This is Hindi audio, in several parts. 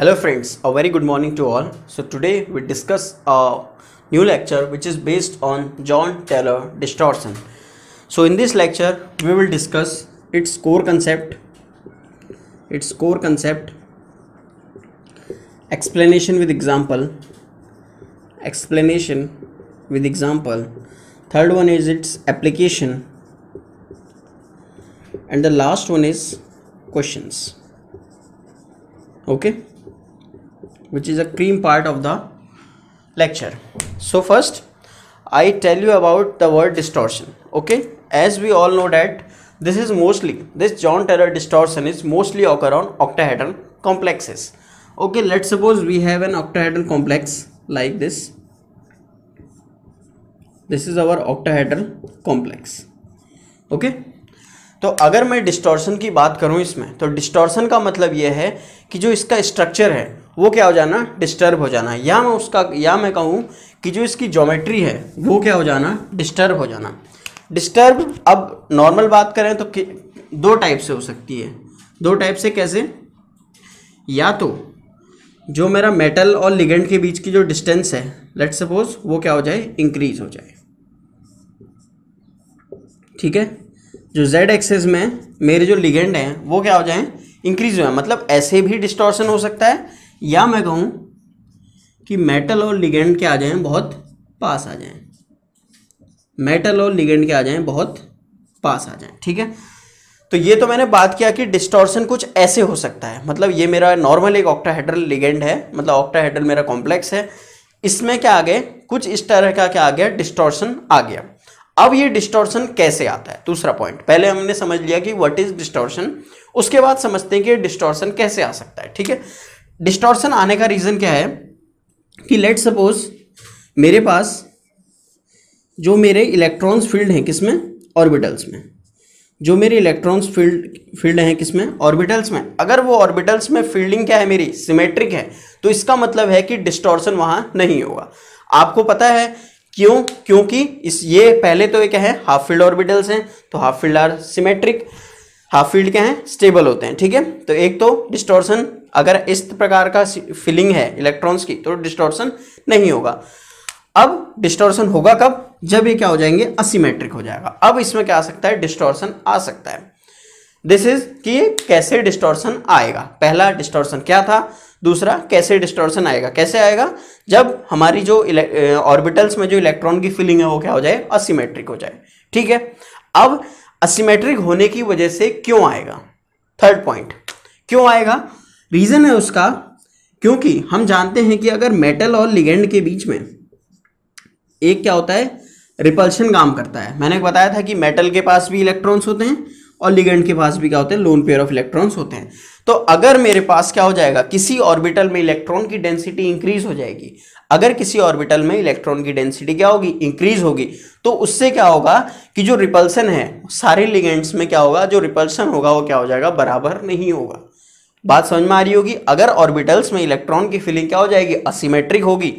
Hello friends, a very good morning to all. So today we discuss a new lecture which is based on John Taylor distortion. So in this lecture we will discuss its core concept, explanation with example. Third one is its application, and the last one is questions. Okay, which is a cream part of the lecture. So first I tell you about the word distortion. Okay, as we all know that this John Taylor distortion is mostly occur on octahedral complexes. Okay, let's suppose we have an octahedral complex like this. This is our octahedral complex. Okay, तो अगर मैं डिस्टॉर्शन की बात करूं इसमें, तो डिस्टॉर्शन का मतलब यह है कि जो इसका स्ट्रक्चर है वो क्या हो जाना, डिस्टर्ब हो जाना, या मैं कहूं कि जो इसकी ज्योमेट्री है वो क्या हो जाना, डिस्टर्ब हो जाना। डिस्टर्ब, अब नॉर्मल बात करें तो दो टाइप से हो सकती है। दो टाइप से कैसे? या तो जो मेरा मेटल और लिगेंड के बीच की जो डिस्टेंस है, लेट्स सपोज वो क्या हो जाए, इंक्रीज हो जाए। ठीक है, जो z एक्सेस में मेरे जो लिगेंड हैं वो क्या हो जाएं, इंक्रीज हो जाए। मतलब ऐसे भी डिस्टॉर्शन हो सकता है, या मैं कहूं कि मेटल और लिगेंड के आ जाएं, बहुत पास आ जाएं। मेटल और लिगेंड के आ जाएं, बहुत पास आ जाएं। ठीक है, तो ये तो मैंने बात किया कि डिस्टॉर्शन कुछ ऐसे हो सकता है। मतलब ये मेरा नॉर्मल एक ऑक्टाहेड्रल लिगेंड है, मतलब ऑक्टाहेड्रल मेरा कॉम्प्लेक्स है, इसमें क्या आ गए, कुछ इस तरह का क्या आ गया, डिस्टॉर्शन आ गया। अब ये डिस्टॉर्शन कैसे आता है, दूसरा पॉइंट। पहले हमने समझ लिया कि व्हाट इज डिस्टॉर्शन, उसके बाद समझते हैं कि डिस्टॉर्शन कैसे आ सकता है। ठीक है, डिस्टॉर्शन आने का रीजन क्या है कि लेट्स सपोज मेरे पास जो मेरे इलेक्ट्रॉन्स फील्ड हैं किसमें, ऑर्बिटल्स में। जो मेरे इलेक्ट्रॉन्स फील्ड हैं किसमें, ऑर्बिटल्स में। अगर वो ऑर्बिटल्स में फील्डिंग क्या है मेरी, सिमेट्रिक है, तो इसका मतलब है कि डिस्टॉर्शन वहां नहीं होगा। आपको पता है क्यों? क्योंकि ये पहले तो ये क्या है, हाफ फील्ड ऑर्बिटल्स हैं, तो half filled are symmetric, half filled क्या है, स्टेबल होते हैं। ठीक है, तो एक तो डिस्टॉर्शन अगर इस प्रकार का फीलिंग है इलेक्ट्रॉन्स की, तो डिस्टॉर्शन नहीं होगा। अब डिस्टॉर्शन होगा कब, जब ये क्या हो जाएंगे, असिमेट्रिक हो जाएगा। अब इसमें क्या आ सकता है, डिस्टॉर्शन आ सकता है। दिस इज कि कैसे डिस्टॉर्शन आएगा। पहला डिस्टॉर्शन क्या था, दूसरा कैसे डिस्टॉर्शन आएगा। कैसे आएगा, जब हमारी जो ऑर्बिटल्स में जो इलेक्ट्रॉन की फीलिंग है वो क्या हो जाए, असिमेट्रिक हो जाए। ठीक है, अब असिमेट्रिक होने की वजह से क्यों आएगा, थर्ड पॉइंट, क्यों आएगा, रीजन है उसका, क्योंकि हम जानते हैं कि अगर मेटल और लिगेंड के बीच में एक क्या होता है, रिपल्शन काम करता है। मैंने बताया था कि मेटल के पास भी इलेक्ट्रॉन्स होते हैं और लिगेंड के पास भी क्या होते हैं, लोन पेयर ऑफ इलेक्ट्रॉन्स होते हैं। तो अगर मेरे पास क्या हो जाएगा, किसी ऑर्बिटल में इलेक्ट्रॉन की डेंसिटी इंक्रीज हो जाएगी। अगर किसी ऑर्बिटल में इलेक्ट्रॉन की डेंसिटी क्या होगी, इंक्रीज होगी, तो उससे क्या होगा कि जो रिपल्सन है सारे लिगेंड्स में क्या होगा, जो रिपल्सन होगा वो क्या हो जाएगा, बराबर नहीं होगा। बात समझ में आ रही होगी। अगर ऑर्बिटल्स में इलेक्ट्रॉन की फीलिंग क्या हो जाएगी, असिमेट्रिक होगी,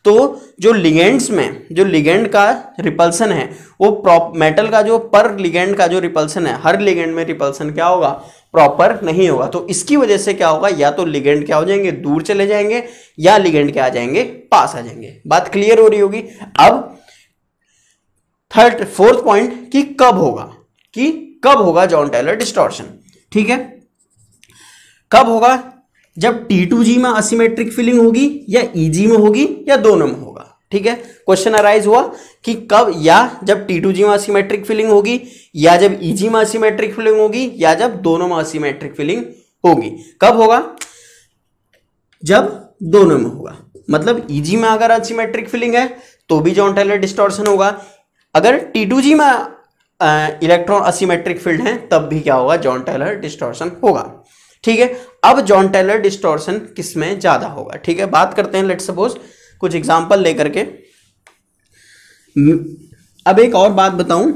तो जो लिगेंड्स में जो लिगेंड का रिपल्सन है वो मेटल का जो पर लिगेंड का जो रिपल्सन है, हर लिगेंड में रिपल्सन क्या होगा, प्रॉपर नहीं होगा। तो इसकी वजह से क्या होगा, या तो लिगेंड क्या हो जाएंगे, दूर चले जाएंगे, या लिगेंड क्या आ जाएंगे, पास आ जाएंगे। बात क्लियर हो रही होगी। अब फोर्थ पॉइंट कि कब होगा जॉन टेलर डिस्टॉर्शन। ठीक है, कब होगा, जब T2G में असिमेट्रिक फीलिंग होगी, या EG में होगी, या दोनों में होगा। ठीक है, क्वेश्चन अराइज हुआ कि कब, या जब T2G में असिमेट्रिक फीलिंग होगी, या जब EG में असिमेट्रिक फीलिंग होगी, या जब दोनों में असिमेट्रिक फीलिंग होगी। कब होगा, जब दोनों में होगा। मतलब EG में अगर असिमेट्रिक फीलिंग है तो भी जॉन टेलर डिस्टॉर्शन होगा। अगर T2G में इलेक्ट्रॉन असिमेट्रिक फील्ड है तब भी क्या होगा, जॉन टेलर डिस्टॉर्शन होगा। ठीक है, अब जॉन टेलर डिस्टॉर्शन किसमें ज्यादा होगा। ठीक है, बात करते हैं, लेट्स सपोज कुछ एग्जांपल लेकर के। अब एक और बात बताऊं,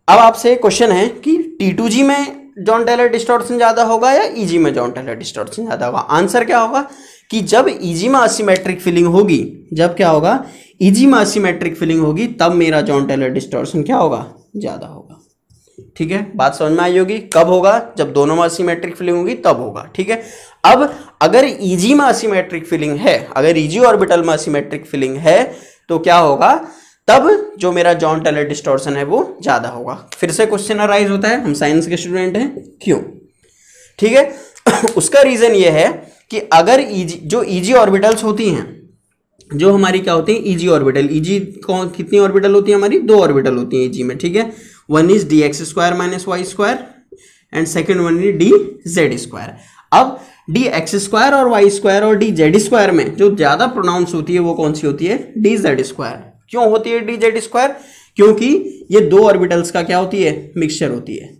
अब आपसे क्वेश्चन है कि T2G में जॉन टेलर डिस्टॉर्शन ज्यादा होगा या EG में जॉन टेलर डिस्टॉर्शन ज्यादा होगा। आंसर क्या होगा कि जब EG में असिमेट्रिक फीलिंग होगी, जब क्या होगा, EG में असिमेट्रिक फीलिंग होगी, तब मेरा जॉन टेलर डिस्टॉर्शन क्या होगा, ज्यादा होगा। ठीक है, बात समझ में आई होगी। कब होगा? जब दोनों में असिमेट्रिक फिलिंग होगी तब होगा। ठीक है, अब अगर ईजी में असिमेट्रिक फिलिंग है, अगर ईजी ऑर्बिटल में असिमेट्रिक फिलिंग है तो क्या होगा? तब जो मेरा जॉन टेलर डिस्टॉर्शन है वो ज्यादा होगा। फिर से क्वेश्चन अराइज होता है, हम साइंस के स्टूडेंट हैं, क्यों? ठीक है उसका रीजन ये है कि अगर ईजी ऑर्बिटल्स होती हैं, जो हमारी क्या होती है ईजी ऑर्बिटल, ईजी कितनी ऑर्बिटल होती है हमारी? 2 ऑर्बिटल होती है ईजी में। ठीक है, one is d x square minus y square and second one is d z square. अब डी एक्स स्क्वायर और वाई स्क्वायर और डी जेड स्क्वायर में जो ज्यादा प्रोनाउंस होती है वो कौन सी होती है? D z square. क्यों होती है डी जेड स्क्वायर? क्योंकि ये 2 ऑर्बिटल्स का क्या होती है? मिक्सचर होती है।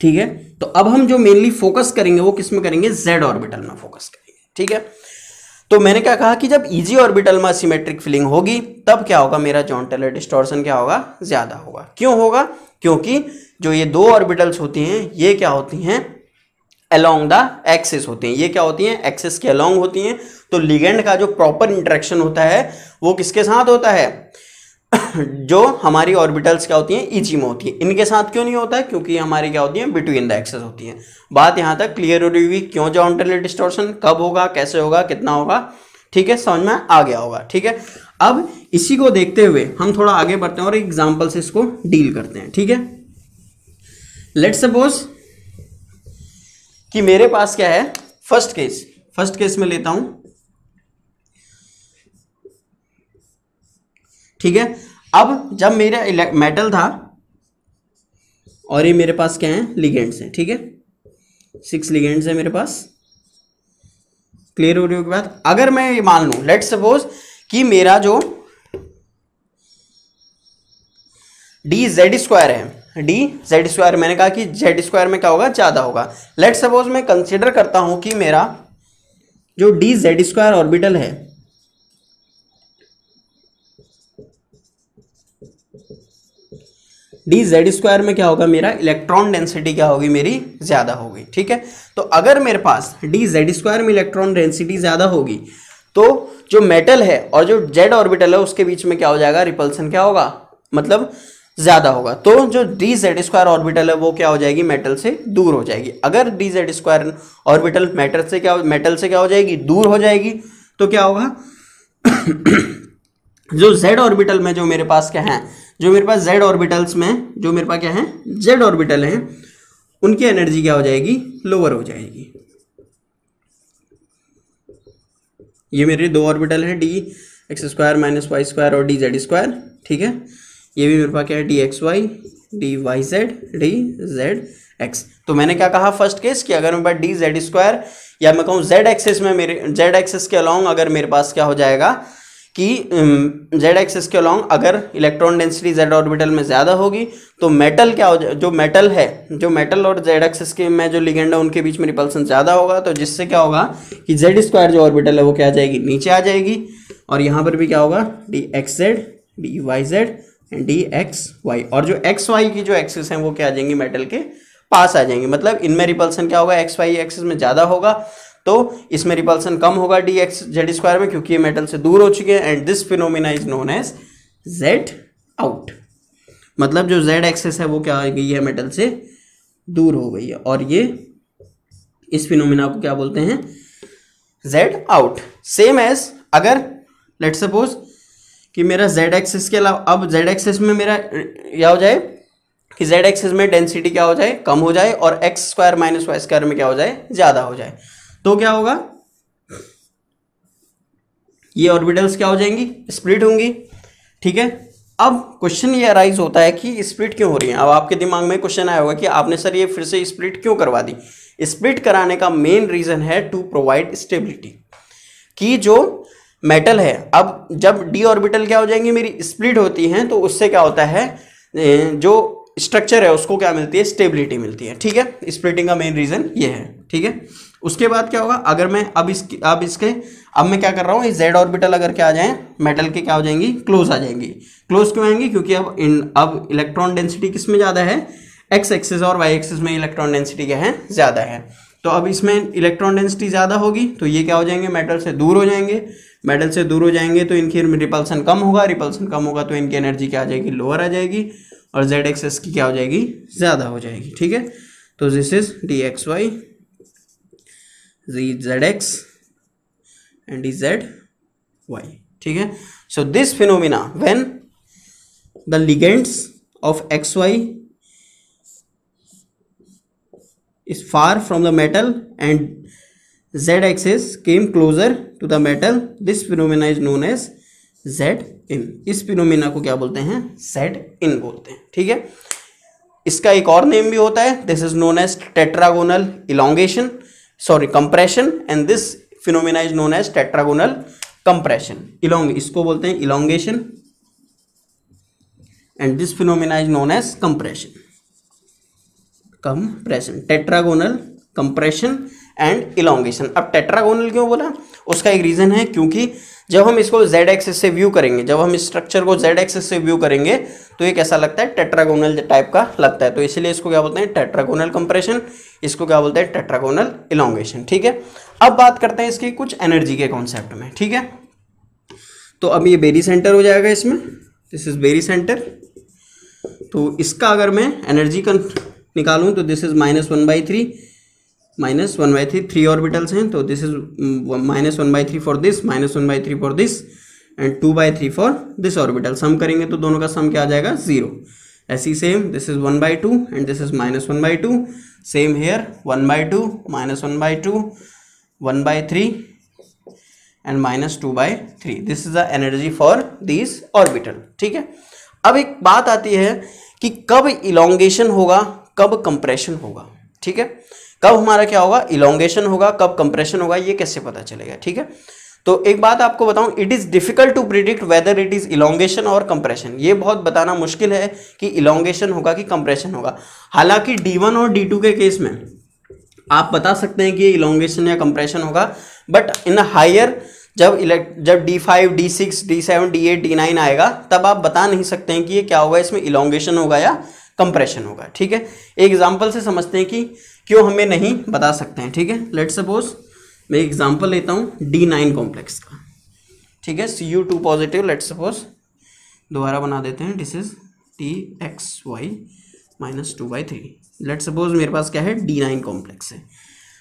ठीक है, तो अब हम जो मेनली फोकस करेंगे वो किस में करेंगे? जेड ऑर्बिटल में फोकस करेंगे। ठीक है, तो मैंने क्या कहा कि जब इजी ऑर्बिटल में सिमेट्रिक फिलिंग होगी तब क्या होगा? मेरा जॉन टेलर डिस्टॉर्शन क्या होगा? ज्यादा होगा। क्यों होगा? क्योंकि जो ये 2 ऑर्बिटल्स होती हैं ये क्या होती हैं? अलोंग द एक्सिस होती हैं। ये क्या होती हैं? एक्सिस के अलोंग होती हैं। तो लिगेंड का जो प्रॉपर इंटरेक्शन होता है वो किसके साथ होता है? जो हमारी ऑर्बिटल्स क्या होती हैं? ईजी में होती है। इनके साथ क्यों नहीं होता है? क्योंकि हमारी क्या होती है? बिटवीन द एक्सेस होती है। बात यहां तक क्लियर हो रही होगी। क्यों जॉन टेलर डिस्टॉर्शन, कब होगा, कैसे होगा, कितना होगा? ठीक है, समझ में आ गया होगा। ठीक है, अब इसी को देखते हुए हम थोड़ा आगे बढ़ते हैं और एग्जाम्पल से इसको डील करते हैं। ठीक है, लेट्स सपोज कि मेरे पास क्या है? फर्स्ट केस में लेता हूं। ठीक है, अब जब मेरा मेटल था और ये मेरे पास क्या है? लिगेंड्स हैं। ठीक है, 6 लिगेंड्स है मेरे पास। क्लियर हो रही होगी बात? अगर मैं ये मान लूं, लेट्स सपोज कि मेरा जो डी जेड स्क्वायर है, डी जेड स्क्वायर, मैंने कहा कि जेड स्क्वायर में क्या होगा? ज्यादा होगा। लेट्स सपोज मैं कंसिडर करता हूं कि मेरा जो डी जेड स्क्वायर ऑर्बिटल है, डी जेड स्क्वायर में क्या होगा? मेरा इलेक्ट्रॉन डेंसिटी क्या होगी? मेरी ज्यादा होगी। ठीक है, तो अगर मेरे पास डी जेड स्क्वायर में इलेक्ट्रॉन डेंसिटी ज्यादा होगी तो जो मेटल है और जो जेड ऑर्बिटल है उसके बीच में क्या हो जाएगा? रिपल्सन क्या होगा? मतलब ज्यादा होगा। तो जो डी जेड स्क्वायर ऑर्बिटल है वो क्या हो जाएगी? मेटल से दूर हो जाएगी। अगर D z square orbital metal से क्या हो जाएगी? दूर हो जाएगी। तो क्या होगा? जो जेड ऑर्बिटल में जो मेरे पास क्या है? जो मेरे पास जेड ऑर्बिटल्स में जो मेरे पास क्या है? जेड ऑर्बिटल हैं, उनकी एनर्जी क्या हो जाएगी? लोअर हो जाएगी। ये मेरे 2 ऑर्बिटल है, d x square minus y square और डी जेड स्क्वायर। ठीक है, ये भी मेरे पास क्या है? D x y, d y z, d z x. तो मैंने क्या कहा फर्स्ट केस कि अगर मेरे पास डी जेड स्क्वायर या मैं कहूँ जेड एक्सिस में, मेरे जेड एक्सिस के अलोंग अगर मेरे पास क्या हो जाएगा कि जेड एक्सिस के अलोंग अगर इलेक्ट्रॉन डेंसिटी जेड ऑर्बिटल में ज़्यादा होगी तो मेटल क्या हो जाए? जो मेटल है, जो मेटल और जेड एक्सिस के में जो लिगेंड है उनके बीच में रिपल्सन ज़्यादा होगा। तो जिससे क्या होगा कि जेड स्क्वायर जो ऑर्बिटल है वो क्या आ जाएगी? नीचे आ जाएगी। और यहाँ पर भी क्या होगा? D x z, d y z and d x y. और जो एक्स वाई की जो एक्सिस हैं वो क्या आ जाएंगी? मेटल के पास आ जाएंगे। मतलब इनमें रिपल्सन क्या होगा? एक्स वाई एक्सिस में ज़्यादा होगा तो इसमें रिपल्सन कम होगा डी एक्स जेड स्क्वायर में, क्योंकि ये मेटल से दूर हो चुके हैं। And this phenomena is known as zed out. मतलब जो जेड एक्सिस है वो क्या हो गई है? मेटल से दूर हो गई है। और ये इस फिनोमिना को क्या बोलते हैं? Z out. सेम एज अगर लेट सपोज कि मेरा जेड एक्सिस के अलावा, अब जेड एक्सिस में मेरा क्या हो जाए कि जेड एक्सिस में डेंसिटी क्या हो जाए? कम हो जाए। और x square minus y square में क्या हो जाए? ज्यादा हो जाए। तो क्या होगा? ये ऑर्बिटल्स क्या हो जाएंगी? स्प्लिट होंगी। ठीक है, अब क्वेश्चन ये अराइज होता है कि स्प्लिट क्यों हो रही है। अब आपके दिमाग में क्वेश्चन आया होगा कि आपने सर ये फिर से स्प्लिट क्यों करवा दी? स्प्लिट कराने का मेन रीजन है टू प्रोवाइड स्टेबिलिटी, कि जो मेटल है, अब जब डी ऑर्बिटल क्या हो जाएंगी? मेरी स्प्लिट होती हैं तो उससे क्या होता है? जो स्ट्रक्चर है उसको क्या मिलती है? स्टेबिलिटी मिलती है। ठीक है, स्प्लिटिंग का मेन रीजन ये है। ठीक है, उसके बाद क्या होगा? अगर मैं अब मैं क्या कर रहा हूँ? जेड ऑर्बिटल अगर क्या आ जाए? मेटल के क्या हो जाएंगी? क्लोज आ जाएंगी। क्लोज क्यों आएंगी? क्योंकि अब इलेक्ट्रॉन डेंसिटी किस में ज़्यादा है? एक्स एक्सिस और वाई एक्सिस में इलेक्ट्रॉन डेंसिटी क्या है? ज़्यादा है। तो अब इसमें इलेक्ट्रॉन डेंसिटी ज़्यादा होगी तो ये क्या हो जाएंगे, मेटल से दूर हो जाएंगे। मेटल से दूर हो जाएंगे तो इनकी रिपल्सन कम होगा, रिपल्सन कम होगा तो इनकी एनर्जी क्या आ जाएगी, लोअर आ जाएगी, और जेड एक्सेस की क्या हो जाएगी, ज़्यादा हो जाएगी। ठीक है, तो this is d x y, z x and d z y. ठीक है, so this phenomena when the ligands of xy is far from the metal and z axis came closer to the metal, this phenomena is known as z in। इस फिनोमिना को क्या बोलते हैं, z in बोलते हैं। ठीक है, इसका एक और नेम भी होता है, this is known as tetragonal elongation, sorry compression, and this phenomena is known as tetragonal compression. इसको बोलते हैं elongation and this phenomena is known as compression, tetragonal compression and elongation। अब tetragonal क्यों बोला, उसका एक रीजन है, क्योंकि जब हम इसको z एक्सिस से व्यू करेंगे, जब हम इस स्ट्रक्चर को z एक्सिस से व्यू करेंगे तो ये कैसा लगता है, टेट्रागोनल टाइप का लगता है, तो इसलिए इसको क्या बोलते हैं, टेट्रागोनल कंप्रेशन, इसको क्या बोलते हैं, टेट्रागोनल इलोंगेशन। ठीक है, अब बात करते हैं इसकी कुछ एनर्जी के कॉन्सेप्ट में। ठीक है, तो अब ये बेरी सेंटर हो जाएगा इसमें, दिस इज बेरी सेंटर। तो इसका अगर मैं एनर्जी का निकालूं तो दिस इज -1/3, -1/3, 3 ऑर्बिटल्स हैं, तो this is -1/3 for this, -1/3 for this, and 2/3 for this orbital. Sum करेंगे तो दोनों का सम क्या आ जाएगा, 0। ऐसी same this is 1/2 and this is -1/2, same here 1/2, -1/2, 1/3 and -2/3। This is the energy for this orbital. ठीक है, अब एक बात आती है कि कब इलोंगेशन होगा, कब कंप्रेशन होगा। ठीक है, कब हमारा क्या होगा, इलोंगेशन होगा, कब कंप्रेशन होगा, ये कैसे पता चलेगा। ठीक है, तो एक बात आपको बताऊं, it is difficult to predict whether it is elongation और कंप्रेशन। ये बहुत बताना मुश्किल है कि इलोंगेशन होगा कि कंप्रेशन होगा। हालांकि D1 और D2 के केस में आप बता सकते हैं कि ये इलोंगेशन या कंप्रेशन होगा, बट इन हायर जब D5, D6, D7, D8, D9 आएगा तब आप बता नहीं सकते हैं कि ये क्या होगा, इसमें इलोंगेशन होगा या कंप्रेशन होगा। ठीक है, एक एग्जांपल से समझते हैं कि क्यों हमें नहीं बता सकते हैं। ठीक है, लेट्स सपोज मैं एग्जांपल लेता हूँ D9 कॉम्प्लेक्स का। ठीक है, Cu2 पॉजिटिव, लेट्स सपोज दोबारा बना देते हैं, this is Txy -2/3। Let's suppose मेरे पास क्या है, D9 कॉम्प्लेक्स है,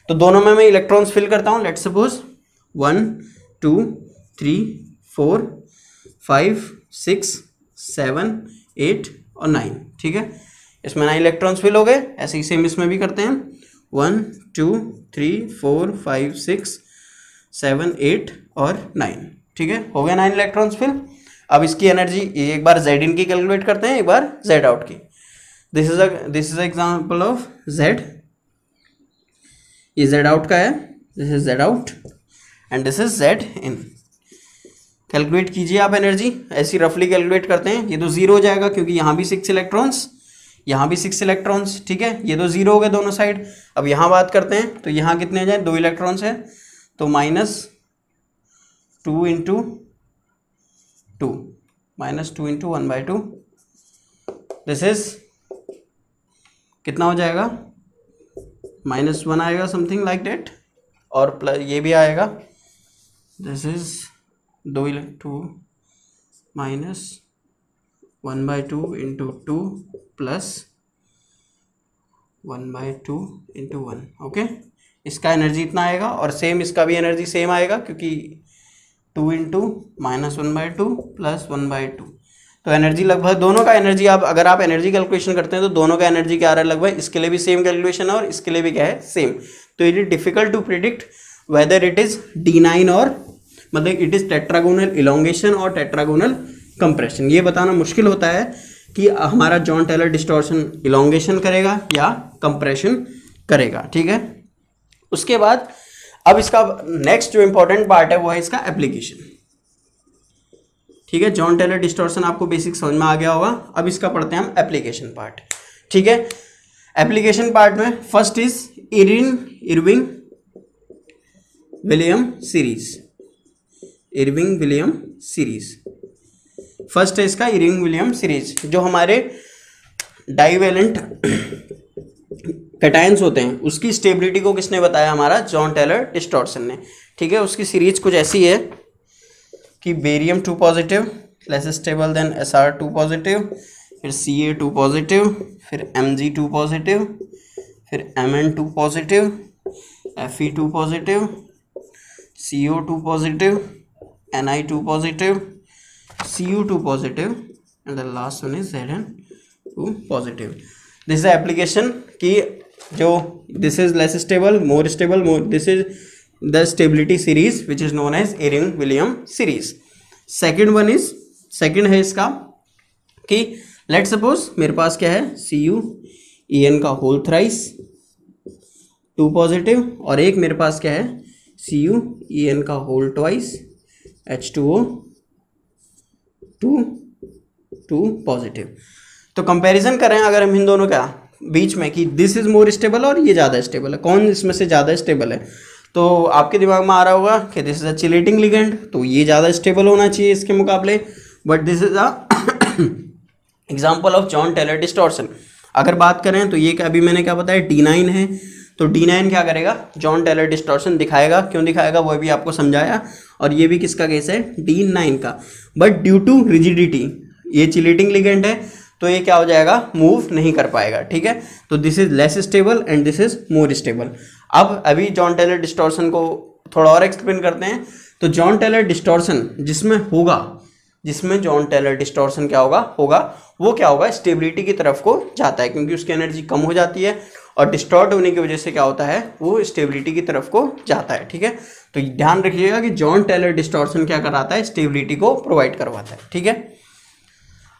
तो दोनों में मैं इलेक्ट्रॉन्स फिल करता हूँ। लेट्स सपोज 1, 2, 3, 4, 5, 6, 7, 8 और 9। ठीक है, इसमें 9 इलेक्ट्रॉन्स फिल हो गए। ऐसे ही सेम इसमें भी करते हैं, 1, 2, 3, 4, 5, 6, 7, 8 और 9। ठीक है, हो गए 9 इलेक्ट्रॉन्स फिल। अब इसकी एनर्जी एक बार जेड इन की कैलकुलेट करते हैं, एक बार जेड आउट की। This is example of Z, ये जेड आउट का है, this is Z out and this is Z in. Calculate कीजिए आप एनर्जी, ऐसी रफली कैलकुलेट करते हैं। ये तो 0 हो जाएगा क्योंकि यहाँ भी 6 इलेक्ट्रॉन्स, यहाँ भी 6 इलेक्ट्रॉन्स। ठीक है, ये तो 0 हो गए दोनों साइड। अब यहाँ बात करते हैं तो यहाँ कितने आ जाए, 2 इलेक्ट्रॉन्स है, तो -2 इंटू 2, -2 इंटू 1/2, दिस इज कितना हो जाएगा, -1 आएगा, समथिंग लाइक डेट, और प्लस ये भी आएगा, this is 2 -1/2 into 2 plus 1/2 into 1। Okay, इसका एनर्जी इतना आएगा, और सेम इसका भी एनर्जी सेम आएगा क्योंकि 2 इंटू -1/2 प्लस 1/2। तो एनर्जी लगभग दोनों का एनर्जी, आप अगर आप एनर्जी कैलकुलेशन करते हैं तो दोनों का एनर्जी क्या आ रहा है लगभग, इसके लिए भी सेम कैलकुलेशन है और इसके लिए भी क्या है, सेम। तो it is difficult to predict whether it is D9 और मतलब इट इज टेट्रागोनल इलोंगेशन और टेट्रागोनल कंप्रेशन। ये बताना मुश्किल होता है कि हमारा जॉन टेलर डिस्टॉर्शन इलोंगेशन करेगा या कंप्रेशन करेगा। ठीक है, उसके बाद अब इसका नेक्स्ट जो इंपॉर्टेंट पार्ट है वो है इसका एप्लीकेशन। ठीक है, जॉन टेलर डिस्टॉर्शन आपको बेसिक समझ में आ गया होगा। अब इसका पढ़ते हैं हम एप्लीकेशन पार्ट। ठीक है, एप्लीकेशन पार्ट में first is Irving William series. First है इसका इरविंग विलियम सीरीज, जो हमारे डाइवेलेंट कैटायंस होते हैं उसकी स्टेबिलिटी को किसने बताया? हमारा जॉन टेलर डिस्टॉर्सन ने। ठीक है, उसकी सीरीज कुछ ऐसी है कि barium 2 positive less stable than Sr2 positive, फिर Ca2 पॉजिटिव, फिर Mg2 पॉजिटिव, फिर Mn2 positive, Fe2 positive, CO2 positive, Ni2 positive, Cu2 positive and the last one is Zn2 positive. This is application कि जो this is less stable more stable more, this is the stability series which is known as Irving William series. Second है इसका कि लेट सपोज मेरे पास क्या है CuEn का होल थ्राइस 2 पॉजिटिव, और एक मेरे पास क्या है CuEn का होल ट्वाइस H2O 2 पॉजिटिव। तो कंपैरिजन करें अगर हम इन दोनों का बीच में कि दिस इज मोर स्टेबल और ये ज़्यादा स्टेबल है, कौन इसमें से ज़्यादा स्टेबल है, तो आपके दिमाग में आ रहा होगा कि this is a chelating ligand, तो ये ज़्यादा स्टेबल होना चाहिए इसके मुकाबले, but this is a example of Jahn Teller distortion. अगर बात करें तो ये अभी मैंने क्या बताया D9 है, तो D9 क्या करेगा? जॉन टेलर डिस्टॉर्शन दिखाएगा। क्यों दिखाएगा वो भी आपको समझाया, और ये भी किसका केस है? D9 का। बट ड्यू टू रिजिडिटी, ये चिलेटिंग लिगेंड है तो ये क्या हो जाएगा? मूव नहीं कर पाएगा। ठीक है, तो this is less stable and this is more stable. अब अभी जॉन टेलर डिस्टॉर्शन को थोड़ा और एक्सप्लेन करते हैं। तो जॉन टेलर डिस्टॉर्शन जिसमें जॉन टेलर डिस्टॉर्शन क्या होगा वो क्या होगा? स्टेबिलिटी की तरफ को जाता है, क्योंकि उसकी एनर्जी कम हो जाती है और डिस्टॉर्ट होने की वजह से क्या होता है? वो स्टेबिलिटी की तरफ को जाता है। ठीक है, तो ध्यान रखिएगा कि जॉन टेलर डिस्टॉर्शन क्या कराता है? स्टेबिलिटी को प्रोवाइड करवाता है। ठीक है,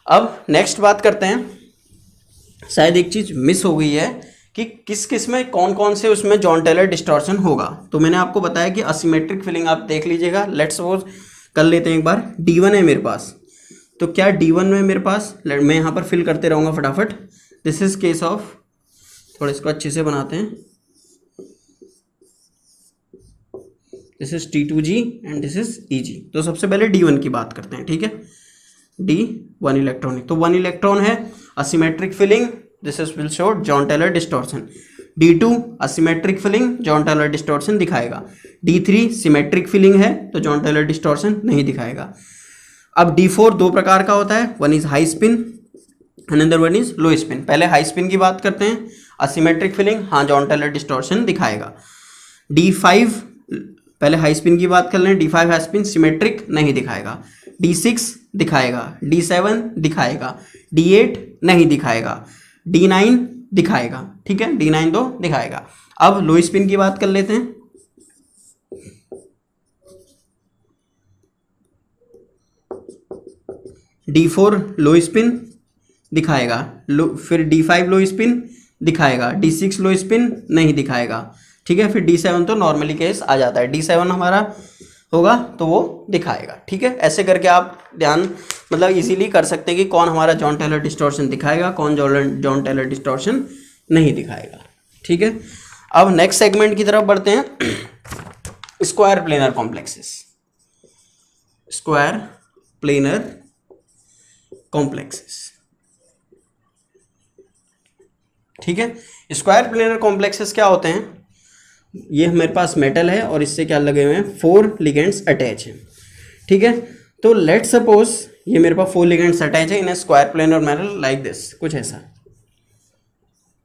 अब नेक्स्ट बात करते हैं। शायद एक चीज मिस हो गई है कि किस में कौन से उसमें जॉन टेलर डिस्टॉर्शन होगा। तो मैंने आपको बताया कि असिमेट्रिक फिलिंग आप देख लीजिएगा। लेट्स सपोज कर लेते हैं एक बार, D1 है मेरे पास, तो क्या D1 में मेरे पास, मैं यहाँ पर फिल करते रहूँगा फटाफट। दिस इज केस ऑफ, थोड़ा इसको अच्छे से बनाते हैं, this is T2G and this is EG। तो सबसे पहले D1 की बात करते हैं। ठीक है, D 1 इलेक्ट्रॉन, तो 1 इलेक्ट्रॉन है, asymmetric filling, this is will show Jahn Teller distortion. D2 asymmetric filling, Jahn Teller distortion दिखाएगा। D3 सिमेट्रिक फिलिंग है तो जॉन टेलर डिस्टॉर्शन नहीं दिखाएगा। अब D4 दो प्रकार का होता है, one is high spin, another one is low spin. पहले हाई स्पिन की बात करते हैं, असिमेट्रिक फिलिंग, हाँ जॉन टेलर डिस्टॉर्शन दिखाएगा। D5 पहले हाई स्पिन की बात कर लें, D5 हाई स्पिन सिमेट्रिक नहीं दिखाएगा। D6 दिखाएगा, D7 दिखाएगा, D8 नहीं दिखाएगा, D9 दिखाएगा। ठीक है, D9 तो दिखाएगा। अब लो स्पिन की बात कर लेते हैं। D4 लो स्पिन दिखाएगा, फिर D5 लो स्पिन दिखाएगा, D6 लो स्पिन नहीं दिखाएगा। ठीक है, फिर D7 तो नॉर्मली केस आ जाता है, D7 हमारा होगा तो वो दिखाएगा। ठीक है, ऐसे करके आप ध्यान मतलब इजीली कर सकते हैं कि कौन हमारा जॉन टेलर डिस्टॉर्शन दिखाएगा, कौन जॉन टेलर डिस्टॉर्शन नहीं दिखाएगा। ठीक है, अब नेक्स्ट सेगमेंट की तरफ बढ़ते हैं, square planar complexes. Square planar complexes, ठीक है, स्क्वायर प्लेनर कॉम्प्लेक्सेस क्या होते हैं? ये मेरे पास मेटल है और इससे क्या लगे हुए हैं? 4 लिगेंड्स अटैच हैं। ठीक है, तो लेट सपोज ये मेरे पास 4 लिगेंड्स अटैच है in square planar metal like this, कुछ ऐसा।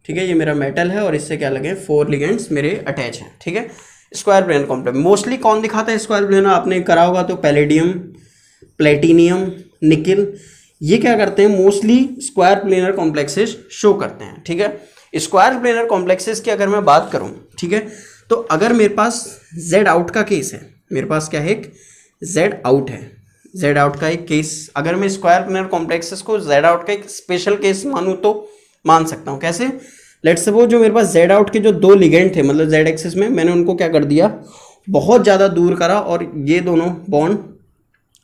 ठीक है, ये मेरा मेटल है और इससे क्या लगे? 4 लिगेंड्स मेरे अटैच हैं। ठीक है, स्क्वायर प्लेनर कॉम्प्लेक्स मोस्टली कौन दिखाता है स्क्वायर प्लेनर? आपने करा होगा तो पैलेडियम, प्लेटिनियम, निकिल, ये क्या करते हैं? Mostly square planar complexes show करते हैं। ठीक है, स्क्वायर प्लेनर कॉम्प्लेक्सेस की अगर मैं बात करूं, ठीक है, तो अगर मेरे पास Z आउट का केस है, मेरे पास क्या है? एक Z आउट है, Z आउट का एक केस, अगर मैं स्क्वायर प्लेनर कॉम्प्लेक्सेस को Z आउट का एक स्पेशल केस मानूं तो मान सकता हूं। कैसे? लेट्स सपोज जो मेरे पास Z आउट के जो 2 लिगेंड थे, मतलब Z एक्सिस में, मैंने उनको क्या कर दिया? बहुत ज़्यादा दूर करा, और ये दोनों बॉन्ड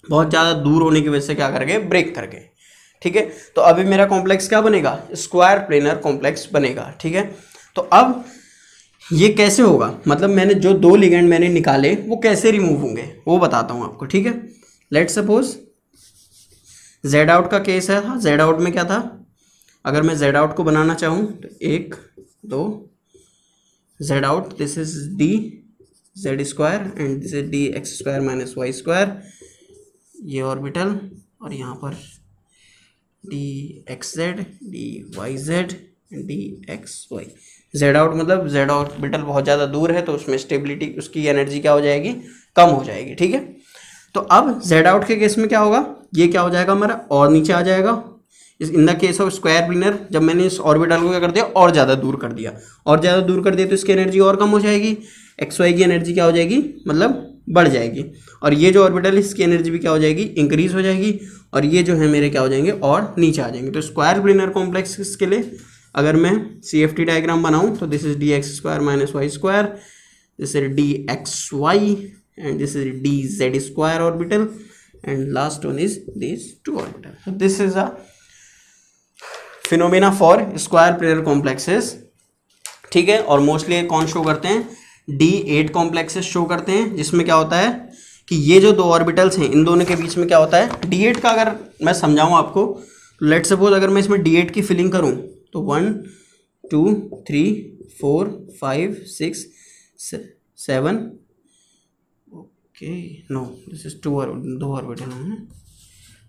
बहुत ज़्यादा दूर होने की वजह से क्या कर गए? ब्रेक कर गए। ठीक है, तो अभी मेरा कॉम्प्लेक्स क्या बनेगा? स्क्वायर प्लेनर कॉम्प्लेक्स बनेगा। ठीक है, तो अब ये कैसे होगा? मतलब मैंने जो 2 लिगेंड मैंने निकाले वो कैसे रिमूव होंगे वो बताता हूँ आपको। ठीक है, लेट सपोज Z आउट का केस है। हाँ, Z आउट में क्या था? अगर मैं Z आउट को बनाना चाहूँ तो 1 2 z out, this is d z square and this is dx square minus y square, ये ऑर्बिटल, और यहाँ पर dxz dyz dxy। z out मतलब z ऑर्बिटल बहुत ज़्यादा दूर है तो उसमें स्टेबिलिटी, उसकी एनर्जी क्या हो जाएगी, कम हो जाएगी। ठीक है, तो अब z आउट के केस में क्या होगा, ये क्या हो जाएगा हमारा, और नीचे आ जाएगा। इस in the case of square planar, जब मैंने इस ऑर्बिटल को क्या कर दिया, और ज़्यादा दूर कर दिया, और ज़्यादा दूर कर दिया तो इसकी एनर्जी और कम हो जाएगी, एक्स वाई की एनर्जी क्या हो जाएगी, मतलब बढ़ जाएगी, और ये जो ऑर्बिटल है इसकी एनर्जी भी क्या हो जाएगी, इंक्रीज हो जाएगी, और ये जो है मेरे क्या हो जाएंगे, और नीचे आ जाएंगे। तो स्क्वायर प्लेनर कॉम्प्लेक्स के लिए अगर मैं CFT डायग्राम बनाऊं तो this is dx square minus y square, this is dxy and this is dz square orbital and last one is this two orbital. This is a phenomena for square planar complexes. ठीक है, और मोस्टली कौन शो करते हैं, D8 कॉम्प्लेक्सेस शो करते हैं, जिसमें क्या होता है कि ये जो दो ऑर्बिटल्स हैं इन दोनों के बीच में क्या होता है, D8 का अगर मैं समझाऊं आपको, लेट सपोज अगर मैं इसमें D8 की फिलिंग करूं तो 1 2 3 4 5 6 7, ओके नो दिस इज दो ऑर्बिटल हैं,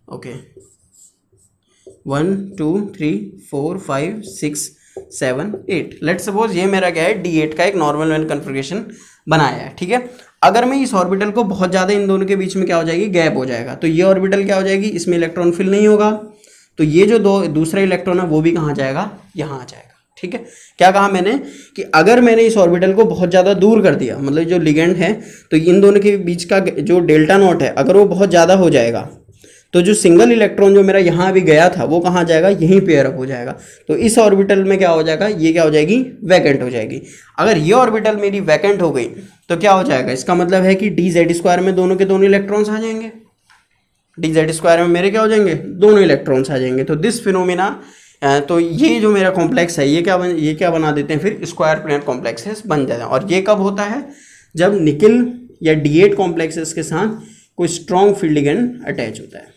ओके 1 2 3 4 5 6 7 8। लेट सपोज ये मेरा क्या है, D8 का एक नॉर्मल वेन कन्फिगरेशन बनाया है। ठीक है, अगर मैं इस ऑर्बिटल को बहुत ज़्यादा, इन दोनों के बीच में क्या हो जाएगी, गैप हो जाएगा, तो ये ऑर्बिटल क्या हो जाएगी, इसमें इलेक्ट्रॉन फिल नहीं होगा, तो ये जो दूसरा इलेक्ट्रॉन है वो भी कहाँ जाएगा, यहाँ आ जाएगा। ठीक है, क्या कहा मैंने कि अगर मैंने इस ऑर्बिटल को बहुत ज़्यादा दूर कर दिया, मतलब जो लिगेंड है, तो इन दोनों के बीच का जो डेल्टा नॉट है अगर वो बहुत ज़्यादा हो जाएगा तो जो सिंगल इलेक्ट्रॉन जो मेरा यहाँ अभी गया था वो कहाँ जाएगा, यहीं पेयर अप हो जाएगा, तो इस ऑर्बिटल में क्या हो जाएगा, ये क्या हो जाएगी, वैकेंट हो जाएगी। अगर ये ऑर्बिटल मेरी वैकेंट हो गई तो क्या हो जाएगा, इसका मतलब है कि dz स्क्वायर में दोनों के दोनों इलेक्ट्रॉन्स आ जाएंगे, dz स्क्वायर में मेरे क्या हो जाएंगे, दोनों इलेक्ट्रॉन्स आ जाएंगे। तो दिस फिनोमेना, तो ये जो मेरा कॉम्प्लेक्स है ये क्या बना देते हैं, फिर स्क्वायर प्लेनर कॉम्प्लेक्सेस बन जाते हैं। और ये कब होता है, जब निकल या D8 कॉम्प्लेक्सेस के साथ कोई स्ट्रॉन्ग फील्ड लिगेंड अटैच होता है।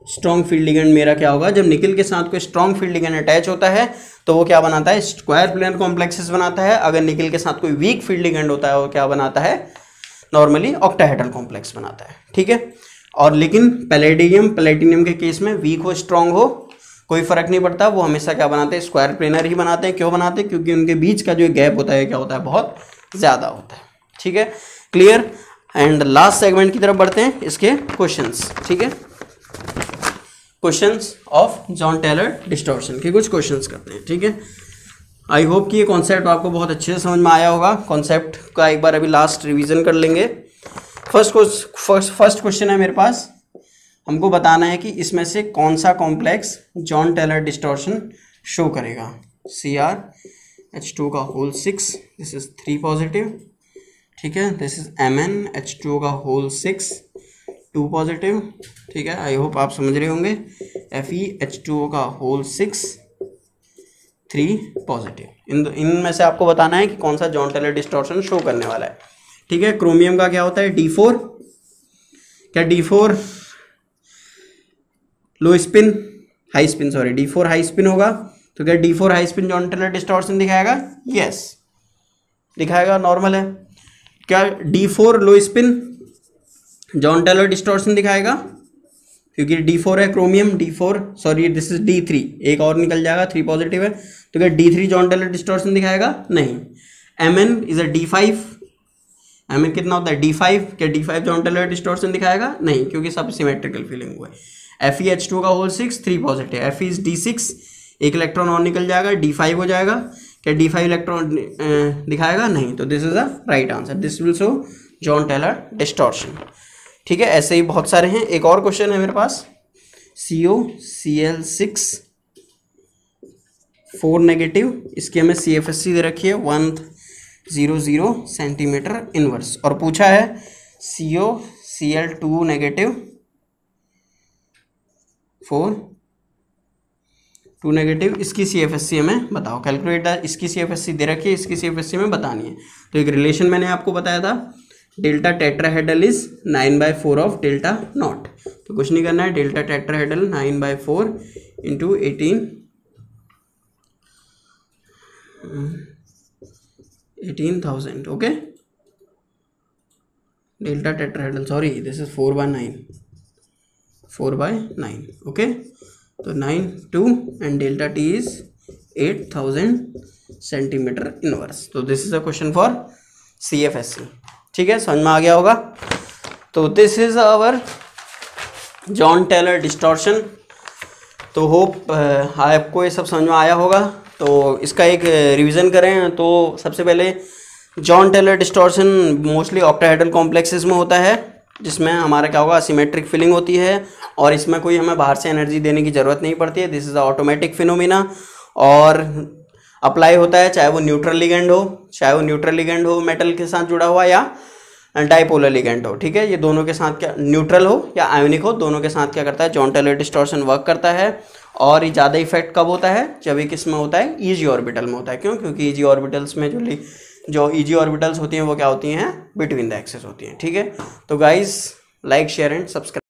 स्ट्रॉन्ग फील्ड लिगेंड मेरा क्या होगा, जब निकल के साथ कोई स्ट्रॉन्ग फील्ड लिगेंड अटैच होता है तो वो क्या बनाता है, स्क्वायर प्लेनर कॉम्प्लेक्सेस बनाता है। अगर निकल के साथ कोई वीक फील्ड लिगेंड होता है वो क्या बनाता है, नॉर्मली ऑक्टाहेड्रल कॉम्प्लेक्स बनाता है। ठीक है, और लेकिन पैलेडियम के केस में वीक हो स्ट्रॉन्ग हो कोई फर्क नहीं पड़ता, वो हमेशा क्या बनाते हैं, स्क्वायर प्लेनर ही बनाते हैं। क्यों बनाते हैं, क्योंकि उनके बीच का जो गैप होता है क्या होता है, बहुत ज़्यादा होता है। ठीक है, क्लियर। एंड लास्ट सेगमेंट की तरफ बढ़ते हैं, इसके क्वेश्चंस। ठीक है, questions of Jahn Teller distortion के कुछ क्वेश्चंस करते हैं। ठीक है, आई होप कि ये कॉन्सेप्ट आपको बहुत अच्छे से समझ में आया होगा। कॉन्सेप्ट का एक बार अभी लास्ट रिवीजन कर लेंगे। फर्स्ट क्वेश्चन है मेरे पास, हमको बताना है कि इसमें से कौन सा complex Jahn Teller distortion show करेगा। CrH2 का होल 6, दिस इज 3 पॉजिटिव। ठीक है, दिस इज MnH2 का होल 6, 2 पॉजिटिव। ठीक है, आई होप आप समझ रहे होंगे। FeH2O का होल 6, 3 पॉजिटिव। इनमें से आपको बताना है कि कौन सा जॉन टेलर डिस्टॉर्शन शो करने वाला है। ठीक है, क्रोमियम का क्या होता है, D4। क्या D4 low spin, high spin, sorry D4 high spin होगा, तो क्या D4 high spin Jahn Teller distortion दिखाएगा, यस दिखाएगा, नॉर्मल है। क्या D4 low spin Jahn Teller distortion दिखाएगा, क्योंकि D4 है chromium, D4 sorry this is D3, एक और निकल जाएगा, 3 पॉजिटिव है, तो क्या D3 जॉन टेलर डिस्टॉर्शन दिखाएगा, नहीं। Mn is a D5, Mn कितना होता है, D5, क्या D5 जॉन टेलर डिस्टॉर्शन दिखाएगा, नहीं, क्योंकि सब सिमेट्रिकल फीलिंग हुआ है। FeH2 का whole 6, 3 positive, Fe is D6, एक इलेक्ट्रॉन और निकल जाएगा, D5 हो जाएगा, क्या D5 इलेक्ट्रॉन दिखाएगा, नहीं, तो this is a right answer, this will show Jahn Teller distortion. ठीक है, ऐसे ही बहुत सारे हैं। एक और क्वेश्चन है मेरे पास, COCl6 4 नेगेटिव, इसकी हमें CFSC दे रखी है 100 सेंटीमीटर इनवर्स, और पूछा है COCl2 नेगेटिव 4 2 नेगेटिव, इसकी CFSC हमें बताओ, कैलकुलेट इसकी CFSC दे रखी है, इसकी CFSC में बतानी है। तो एक रिलेशन मैंने आपको बताया था, delta tetrahedral is 9/4 of delta naught, तो कुछ नहीं करना है, delta tetrahedral 9/4 into 18 18,000. Okay, delta tetrahedral, sorry this is 4/9, 4/9. Okay, तो 9 2 and delta T is 8,000 centimetre inverse. तो this is a question for CFSC. ठीक है, समझ में आ गया होगा. तो this is our Jahn Teller distortion. तो होप आपको ये सब समझ में आया होगा. तो इसका एक रिवीजन करें तो सबसे पहले Jahn Teller distortion mostly octahedral complexes में होता है, जिसमें हमारा क्या होगा, असिमेट्रिक फिलिंग होती है और इसमें कोई हमें बाहर से एनर्जी देने की ज़रूरत नहीं पड़ती है. This is a automatic phenomena और अप्लाई होता है चाहे वो न्यूट्रल लिगेंड हो मेटल के साथ जुड़ा हुआ या डाइपोलर लिगेंड हो. ठीक है, ये दोनों के साथ क्या, न्यूट्रल हो या आयोनिक हो, दोनों के साथ क्या करता है, जॉन टेलर डिस्टॉर्शन वर्क करता है. और ये ज़्यादा इफेक्ट कब होता है, जब ये किस में होता है, ईजी ऑर्बिटल में होता है. क्यों? क्योंकि ईजी ऑर्बिटल्स में जो ईजी ऑर्बिटल्स होती हैं वो क्या होती हैं, बिटवीन द एक्सेस होती हैं. ठीक है, तो guys like share and subscribe.